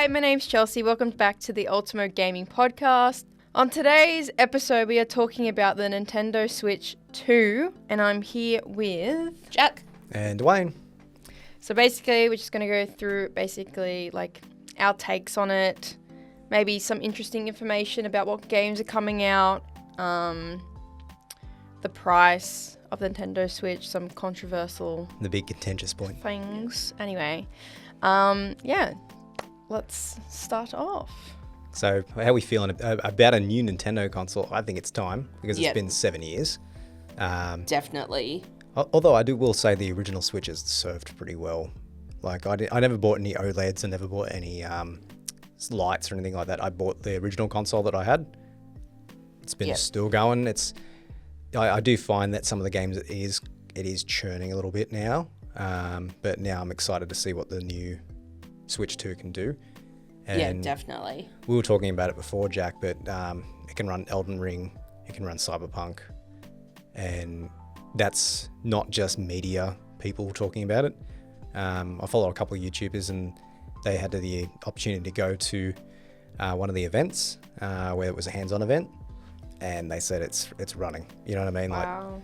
Hi, my name's Chelsea. Welcome back to the Ultimo Gaming Podcast. On today's episode, we are talking about the Nintendo Switch 2, and I'm here with Jack and Dwayne. So basically, we're just going to go through our takes on it, maybe some interesting information about what games are coming out, the price of the Nintendo Switch, some controversial The big contentious point. things. Anyway, let's start off. So how are we feeling about a new Nintendo console? I think it's time because it's been 7 years. Definitely. Although I will say the original Switch has served pretty well. Like I never bought any OLEDs and never bought any lights or anything like that. I bought the original console that I had. It's been still going. I do find that some of the games it is churning a little bit now. But now I'm excited to see what the new Switch 2 can do. And definitely. We were talking about it before, Jack, but it can run Elden Ring, it can run Cyberpunk, and that's not just media people talking about it. I follow a couple of YouTubers, and they had the opportunity to go to one of the events where it was a hands-on event, and they said it's running. You know what I mean? Wow.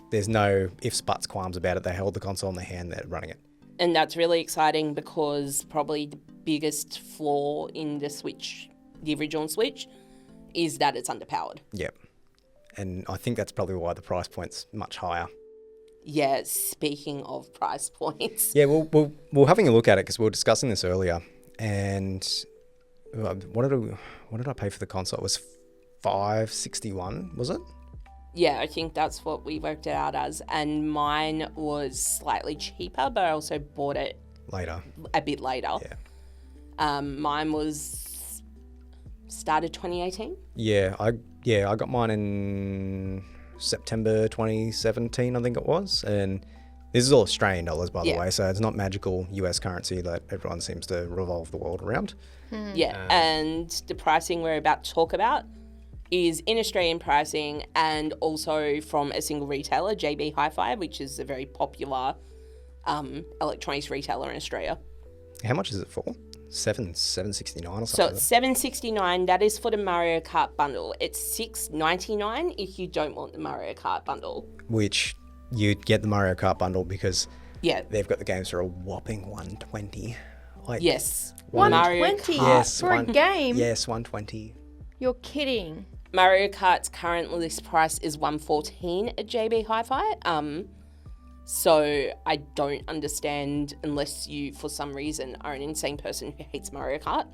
There's no ifs, buts, qualms about it. They held the console in their hand, they're running it. And that's really exciting because probably the biggest flaw in the Switch, the original Switch, is that it's underpowered. Yep. And I think that's probably why the price point's much higher. Yeah, speaking of price points. Yeah, we're having a look at it because we were discussing this earlier. And what did I pay for the console? It was $561, was it? Yeah, I think that's what we worked it out as. And mine was slightly cheaper, but I also bought it Later. a bit later. Yeah. Mine was started 2018. Yeah, I got mine in September 2017, I think it was. And this is all Australian dollars, by the way, so it's not magical US currency that everyone seems to revolve the world around. And the pricing we're about to talk about is in Australian pricing and also from a single retailer, JB Hi-Fi, which is a very popular electronics retailer in Australia. How much is it for? $769 or something? So it's $769. That is for the Mario Kart bundle. It's $699 if you don't want the Mario Kart bundle. Which you'd get the Mario Kart bundle because they've got the games for a whopping $120. Yes. $120 for a game? Yes, $120. You're kidding. Mario Kart's current list price is $114 at JB Hi-Fi. So I don't understand, unless you, for some reason, are an insane person who hates Mario Kart,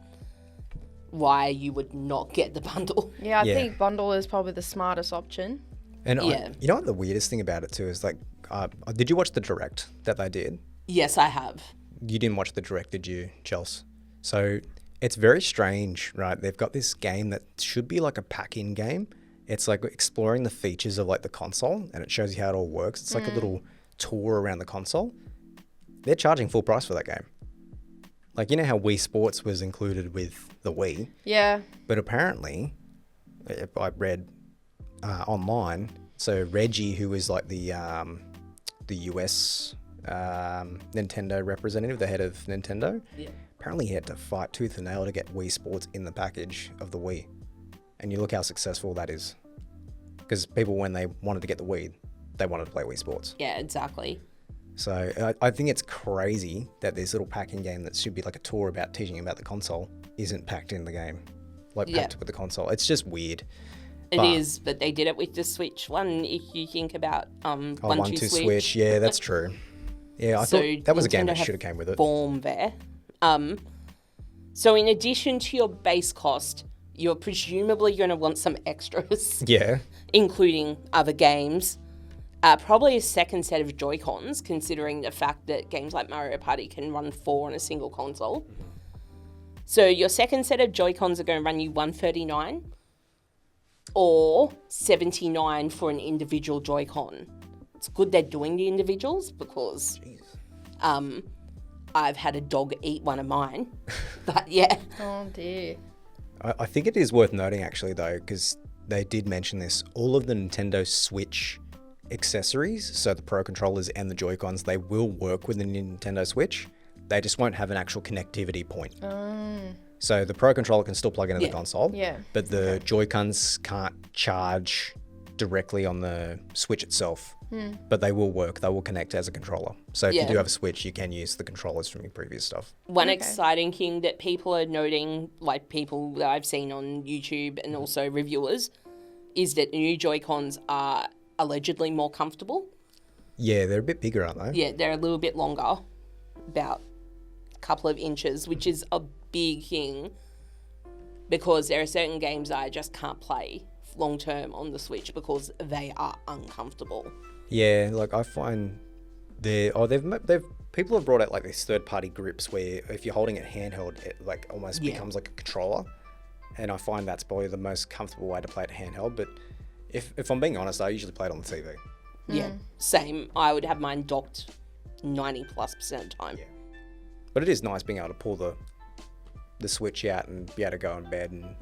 why you would not get the bundle. Yeah, I think bundle is probably the smartest option. And you know what the weirdest thing about it too is did you watch the direct that they did? Yes, I have. You didn't watch the direct, did you, Chels? So it's very strange, right? They've got this game that should be like a pack-in game. It's like exploring the features of like the console, and it shows you how it all works. It's like a little tour around the console. They're charging full price for that game. Like, you know how Wii Sports was included with the Wii? Yeah. But apparently, I read online, so Reggie, who is like the US Nintendo representative, the head of Nintendo, apparently he had to fight tooth and nail to get Wii Sports in the package of the Wii. And you look how successful that is. Because people, when they wanted to get the Wii, they wanted to play Wii Sports. Yeah, exactly. So I think it's crazy that this little pack-in game that should be like a tour about teaching about the console isn't packed in the game. Packed with the console. It's just weird. It is, but they did it with the Switch one. If you think about One Two Switch. Yeah, that's true. Yeah, I thought that was a game that should have came with it. Form there. So in addition to your base cost, you're presumably going to want some extras. Yeah. Including other games. Probably a second set of Joy-Cons, considering the fact that games like Mario Party can run 4 on a single console. So your second set of Joy-Cons are going to run you $139 or $79 for an individual Joy-Con. It's good they're doing the individuals because I've had a dog eat one of mine. But yeah. Oh dear. I think it is worth noting actually though, because they did mention this, all of the Nintendo Switch accessories, so the Pro controllers and the Joy-Cons, they will work with the Nintendo Switch, They just won't have an actual connectivity point. So the Pro controller can still plug into the console, but the Joy-Cons can't charge directly on the Switch itself, but they will work. They will connect as a controller. So if you do have a Switch, you can use the controllers from your previous stuff. One exciting thing that people are noting, like people that I've seen on YouTube and also reviewers, is that the new Joy-Cons are allegedly more comfortable. Yeah, they're a bit bigger, aren't they? Yeah, they're a little bit longer, about a couple of inches, which is a big thing because there are certain games I just can't play long term on the Switch because they are uncomfortable. Yeah, like I find they've people have brought out like these third-party grips where if you're holding it handheld, it like almost becomes like a controller, and I find that's probably the most comfortable way to play it handheld. But if I'm being honest, I usually play it on the TV. Yeah, same. I would have mine docked 90+% of the time. Yeah. But it is nice being able to pull the Switch out and be able to go in bed and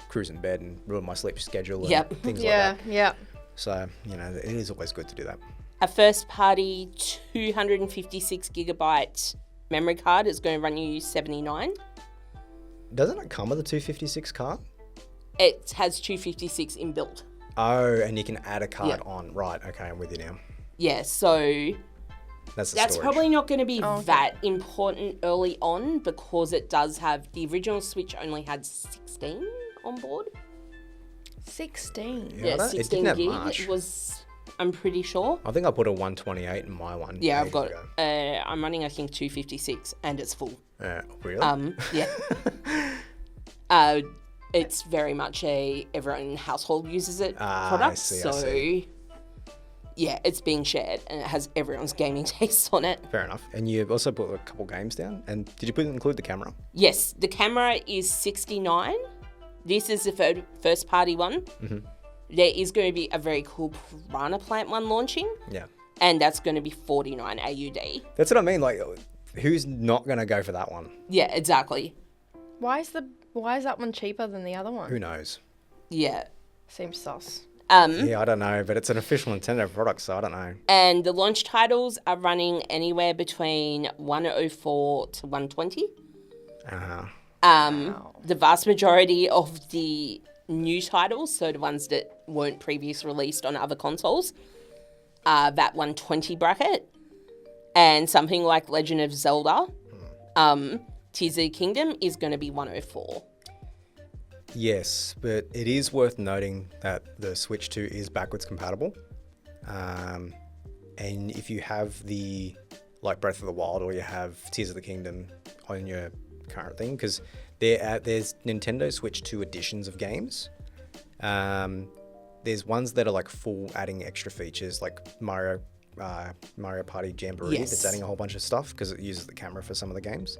cruise in bed and ruin my sleep schedule and things like that. Yeah. So, you know, it is always good to do that. A first party 256 gigabyte memory card is going to run you $79. Doesn't it come with a 256 card? It has 256 inbuilt. Oh, and you can add a card on. Right, okay, I'm with you now. Yeah, so that's probably not going to be that important early on because it does have, the original Switch only had 16 on board. 16? Yeah, 16 gig much. was, I'm pretty sure. I think I put a 128 in my one. Yeah, I've got, I'm running I think 256 and it's full. Really? Yeah. It's very much everyone household uses it product. I see. Yeah, it's being shared and it has everyone's gaming taste on it. Fair enough. And you also put a couple games down. And did you include the camera? Yes, the camera is 69. This is the first party one. Mm-hmm. There is going to be a very cool Piranha Plant one launching. Yeah. And that's going to be 49 AUD. That's what I mean. Like, who's not going to go for that one? Yeah, exactly. Why is that one cheaper than the other one? Who knows? Yeah. Seems sus. Yeah, I don't know, but it's an official Nintendo product, so I don't know. And the launch titles are running anywhere between 104 to 120. The vast majority of the new titles, so the ones that weren't previously released on other consoles, are that 120 bracket. And something like Legend of Zelda, Tears of the Kingdom is going to be 104. Yes, but it is worth noting that the Switch 2 is backwards compatible. And if you have the, like Breath of the Wild or you have Tears of the Kingdom on your current thing, because there's Nintendo Switch 2 editions of games. There's ones that are like full adding extra features like Mario Party Jamboree that's adding a whole bunch of stuff because it uses the camera for some of the games.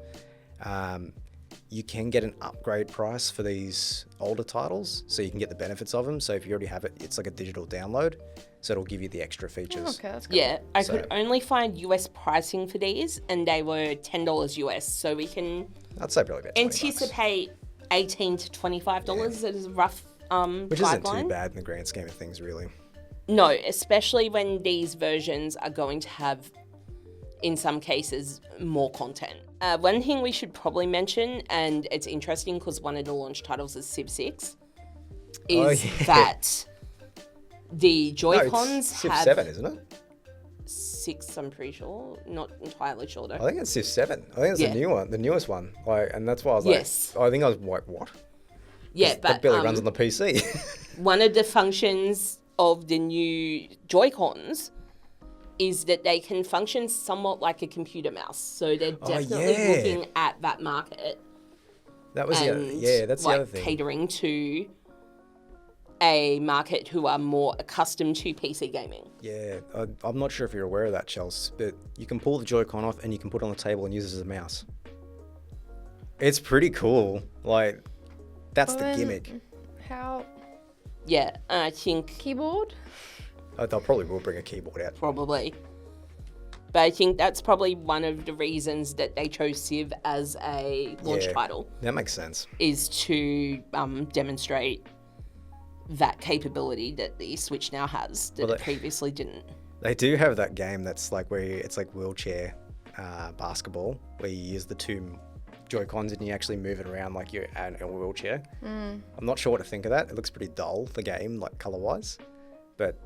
You can get an upgrade price for these older titles, so you can get the benefits of them. So if you already have it, it's like a digital download, so it'll give you the extra features. Okay, that's cool. Yeah, I could only find US pricing for these, and they were $10 US. So we can I'd say probably about anticipate $18 to $25 as a rough which guideline. isn't too bad in the grand scheme of things, really. No, especially when these versions are going to have, in some cases, more content. One thing we should probably mention, and it's interesting because one of the launch titles is Civ 6, is that the Joy-Cons Civ have... 7, isn't it? 6, I'm pretty sure. Not entirely sure, though. I think it's Civ 7. I think it's the new one, the newest one. Like, and that's why I was I think I was like, what? Yeah, but... That barely runs on the PC. One of the functions of the new Joy-Cons is that they can function somewhat like a computer mouse. So they're definitely looking at that market. That was that's the other thing. Catering to a market who are more accustomed to PC gaming. Yeah, I'm not sure if you're aware of that, Chels, but you can pull the Joy-Con off and you can put it on the table and use it as a mouse. It's pretty cool. Like, that's the gimmick. How? Yeah, I think... Keyboard? They'll probably will bring a keyboard out. Probably. But I think that's probably one of the reasons that they chose Civ as a launch title. That makes sense. Is to demonstrate that capability that the Switch now has that it previously didn't. They do have that game that's like where it's like wheelchair basketball, where you use the two Joy-Cons and you actually move it around like you're in a wheelchair. I'm not sure what to think of that. It looks pretty dull, the game, like colour-wise, but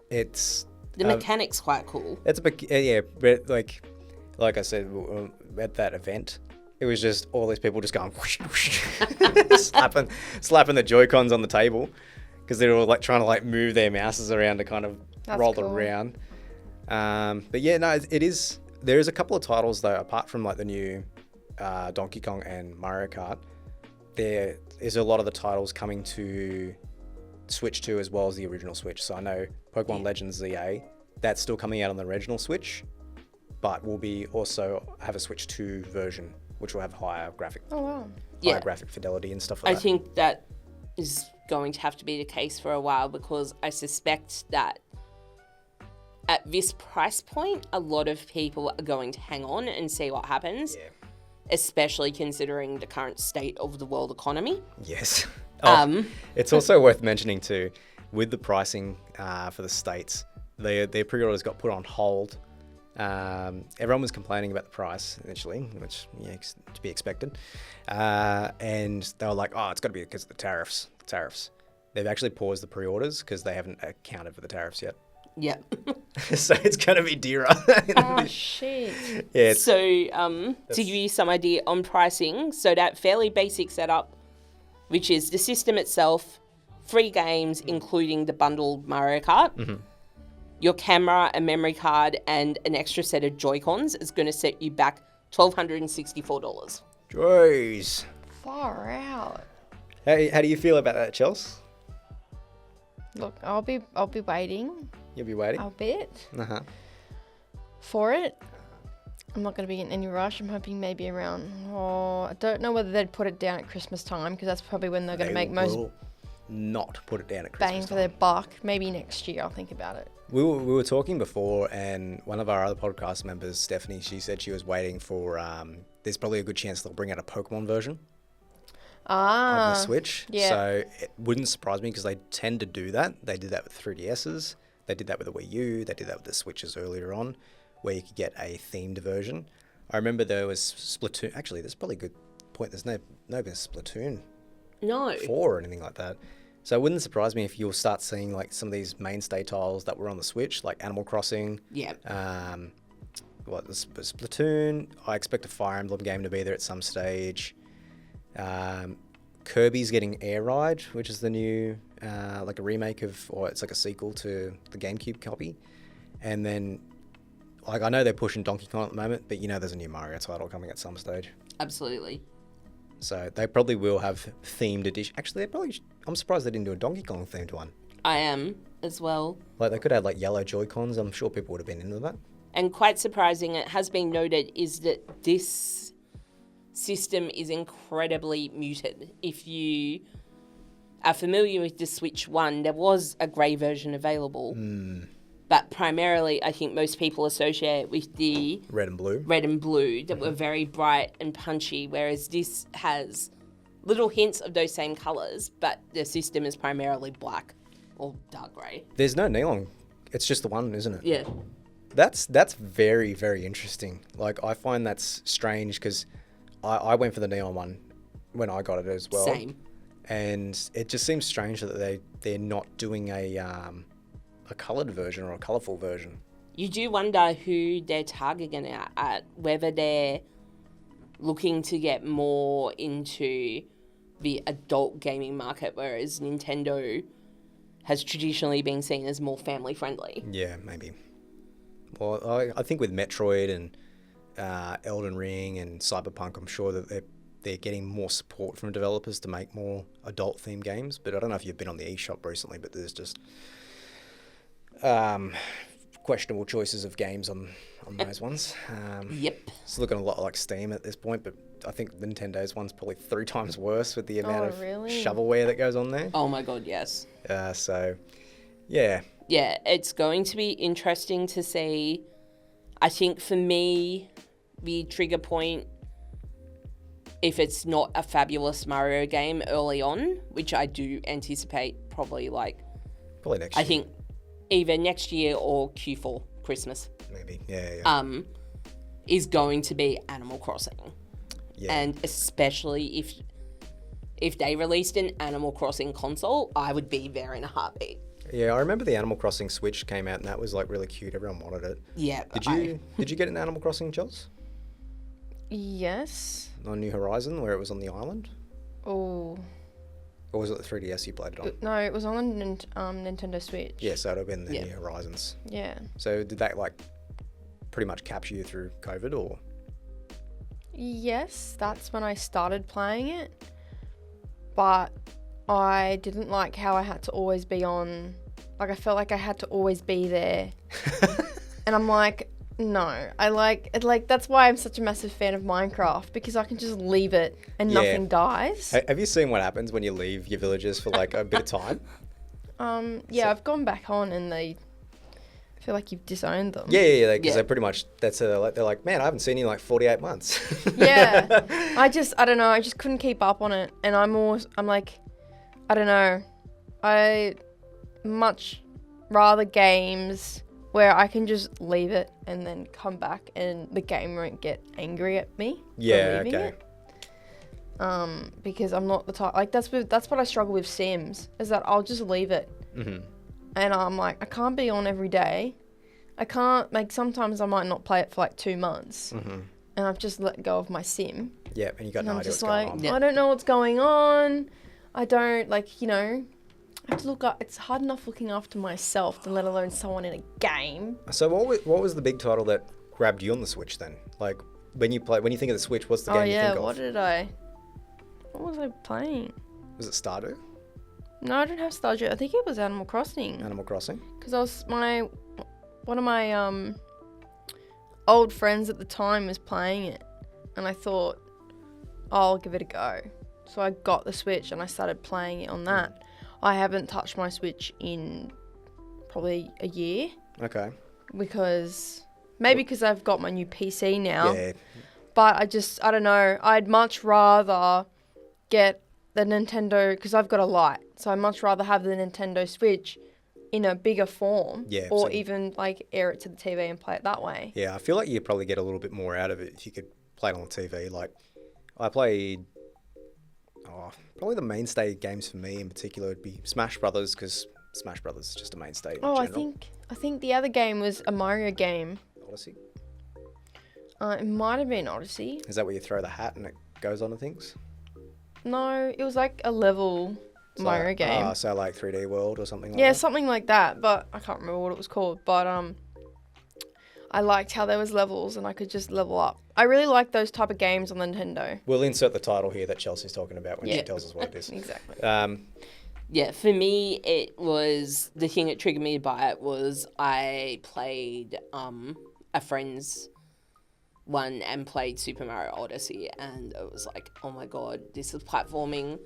it's... The mechanic's quite cool. It's a bit, yeah, but like I said, at that event, it was just all these people just going whoosh, whoosh, slapping the Joy-Cons on the table because they were like trying to like move their mouses around to kind of roll it around. But yeah, no, it is. There is a couple of titles though, apart from like the new Donkey Kong and Mario Kart. There is a lot of the titles coming to Switch 2 as well as the original Switch. So I know Pokemon Legends ZA, that's still coming out on the original Switch, but will be also have a Switch 2 version, which will have higher graphic, graphic fidelity and stuff like that. I think that is going to have to be the case for a while because I suspect that at this price point, a lot of people are going to hang on and see what happens, especially considering the current state of the world economy. Yes. It's also worth mentioning too, with the pricing for the States, their pre-orders got put on hold. Everyone was complaining about the price initially, which to be expected. And they were like, oh, it's got to be because of the tariffs. They've actually paused the pre-orders because they haven't accounted for the tariffs yet. Yep. So it's going to be dearer. Oh, shit. Yeah, so to give you some idea on pricing, so that fairly basic setup, which is the system itself, 3 games, including the bundled Mario Kart, your camera, a memory card, and an extra set of Joy-Cons is going to set you back $1,264. Jeez. Far out. How do you feel about that, Chels? Look, I'll be waiting. You'll be waiting? A bit. Uh-huh. For it. I'm not going to be in any rush. I'm hoping maybe around, I don't know whether they'd put it down at Christmas time because that's probably when they're going to make most not put it down at Christmas bang for time. their buck. Maybe next year I'll think about it. We were talking before, and one of our other podcast members, Stephanie, she said she was waiting for, there's probably a good chance they'll bring out a Pokemon version of the Switch. Yeah. So it wouldn't surprise me because they tend to do that. They did that with 3DSs. They did that with the Wii U. They did that with the Switches earlier on, where you could get a themed version. I remember there was Splatoon. Actually, there's probably a good point. There's no Splatoon 4 or anything like that. So it wouldn't surprise me if you'll start seeing like some of these mainstay titles that were on the Switch, like Animal Crossing. Yeah. Splatoon. I expect a Fire Emblem game to be there at some stage. Kirby's getting Air Ride, which is the new, like a remake of, or it's like a sequel to the GameCube copy. And then, like, I know they're pushing Donkey Kong at the moment, but there's a new Mario title coming at some stage. Absolutely. So they probably will have themed edition. Actually, I'm surprised they didn't do a Donkey Kong themed one. I am as well. Like they could have like yellow Joy-Cons. I'm sure people would have been into that. And quite surprising, it has been noted, is that this system is incredibly muted. If you are familiar with the Switch 1, there was a grey version available. But primarily, I think most people associate with the red and blue that were very bright and punchy, whereas this has little hints of those same colours, but the system is primarily black or dark grey. There's no neon. It's just the one, isn't it? Yeah. That's very, very interesting. Like, I find that's strange because I went for the neon one when I got it as well. Same. And it just seems strange that they're not doing a coloured version or a colourful version. You do wonder who they're targeting at, whether they're looking to get more into the adult gaming market, whereas Nintendo has traditionally been seen as more family friendly. Yeah, maybe. Well, I think with Metroid and Elden Ring and Cyberpunk, I'm sure that they're getting more support from developers to make more adult themed games. But I don't know if you've been on the eShop recently, but there's just questionable choices of games on those ones. Yep. It's looking a lot like Steam at this point, but I think Nintendo's one's probably 3 times worse with the amount of shovelware that goes on there. Oh my god, yes. So, yeah. Yeah, it's going to be interesting to see. I think for me, the trigger point, if it's not a fabulous Mario game early on, which I do anticipate probably next year. I think either next year or Q4, Christmas. Maybe, yeah. is going to be Animal Crossing. Yeah. And especially if they released an Animal Crossing console, I would be there in a heartbeat. Yeah, I remember the Animal Crossing Switch came out and that was like really cute. Everyone wanted it. Yeah. Did you get an Animal Crossing, Chels? Yes. On New Horizon, where it was on the island? Oh. Or was it the 3DS you played it on? No, it was on the Nintendo Switch. Yeah, so it'd have been the New Horizons. Yeah. So did that like pretty much capture you through COVID or? Yes, that's when I started playing it. But I didn't like how I had to always be on. Like, I felt like I had to always be there. And I'm like, no. I like it. Like, that's why I'm such a massive fan of Minecraft, because I can just leave it and nothing dies. Have you seen what happens when you leave your villages for like a bit of time? Yeah, I've gone back on and I feel like you've disowned them. Yeah, because they're pretty much, they're like, man, I haven't seen you in like 48 months. Yeah. I don't know. I just couldn't keep up on it. And I'm like, I don't know. I much rather games where I can just leave it and then come back and the game won't get angry at me for leaving it. Because I'm not the type, like that's what I struggle with Sims, is that I'll just leave it. Mm-hmm. And I'm like, I can't be on every day. I can't, like, sometimes I might not play it for like 2 months. Mm-hmm. And I've just let go of my sim. Yeah, and you got no idea what's like, going on. Yeah. I don't know what's going on. I don't, like, you know, I have to look up. It's hard enough looking after myself, to let alone someone in a game. So what was the big title that grabbed you on the Switch then? Like, when you think of the Switch, what's the game you think of? What was I playing? Was it Stardew? No, I don't have Stardew. I think it was Animal Crossing. Animal Crossing? Because one of my old friends at the time was playing it, and I thought, I'll give it a go. So I got the Switch and I started playing it on that. I haven't touched my Switch in probably a year. Okay. Because I've got my new PC now. Yeah. But I don't know. I'd much rather get the Nintendo, because I've got a Lite. So I'd much rather have the Nintendo Switch in a bigger form. Yeah. Or even like air it to the TV and play it that way. Yeah, I feel like you'd probably get a little bit more out of it if you could play it on the TV. Like, I played... probably the mainstay games for me in particular would be Smash Brothers, because Smash Brothers is just a mainstay in general. I think the other game was a Mario game. Odyssey? It might have been Odyssey. Is that where you throw the hat and it goes onto things? No, it was like a level Mario game. So like 3D World or something like that? Yeah, something like that, but I can't remember what it was called. But I liked how there was levels and I could just level up. I really like those type of games on Nintendo. We'll insert the title here that Chelsea's talking about when she tells us what it is. Exactly. Yeah, for me, it was, the thing that triggered me to buy it was I played a friend's one and played Super Mario Odyssey, and it was like, oh my god, this is platforming.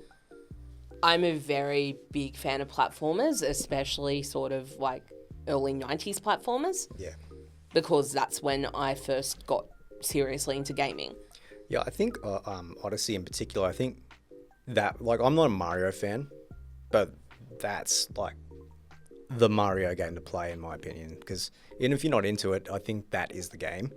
I'm a very big fan of platformers, especially sort of like early 90s platformers. Yeah. Because that's when I first got seriously into gaming. Yeah, I think Odyssey in particular, I think that, like, I'm not a Mario fan, but that's like the Mario game to play in my opinion, because even if you're not into it, I think that is the game.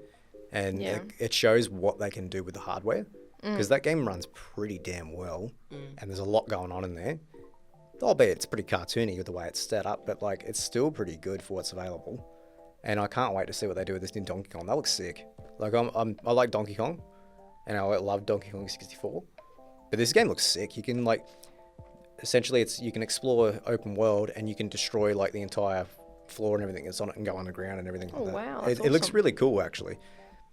And it shows what they can do with the hardware, because that game runs pretty damn well, and there's a lot going on in there. Albeit it's pretty cartoony with the way it's set up, but like it's still pretty good for what's available. And I can't wait to see what they do with this new Donkey Kong. That looks sick. Like I like Donkey Kong, and I love Donkey Kong 64. But this game looks sick. You can like, essentially you can explore open world and you can destroy like the entire floor and everything that's on it and go underground and everything like that. Wow. It looks really cool actually.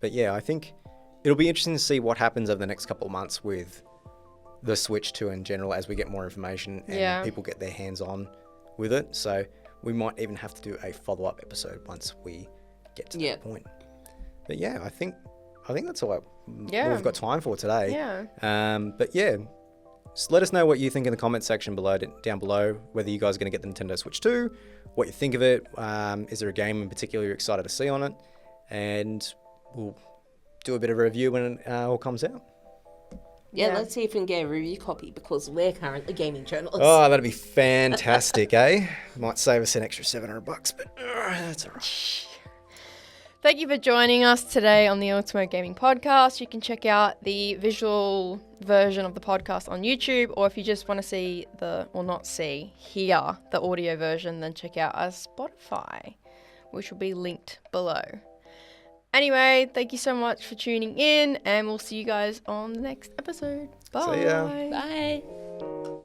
But yeah, I think it'll be interesting to see what happens over the next couple of months with the Switch 2 in general as we get more information and people get their hands on with it. So we might even have to do a follow-up episode once we get to that point. But yeah, I think that's all we've got time for today. Yeah. But yeah, just let us know what you think in the comment section down below, whether you guys are going to get the Nintendo Switch 2, what you think of it. Is there a game in particular you're excited to see on it? And we'll do a bit of a review when it all comes out. Yeah, let's see if we can get a review copy, because we're currently gaming journalists. Oh, that'd be fantastic, eh? Might save us an extra $700, but that's all right. Thank you for joining us today on the Ultimo Gaming Podcast. You can check out the visual version of the podcast on YouTube, or if you just want to see hear the audio version, then check out our Spotify, which will be linked below. Anyway, thank you so much for tuning in, and we'll see you guys on the next episode. Bye. See ya. Bye.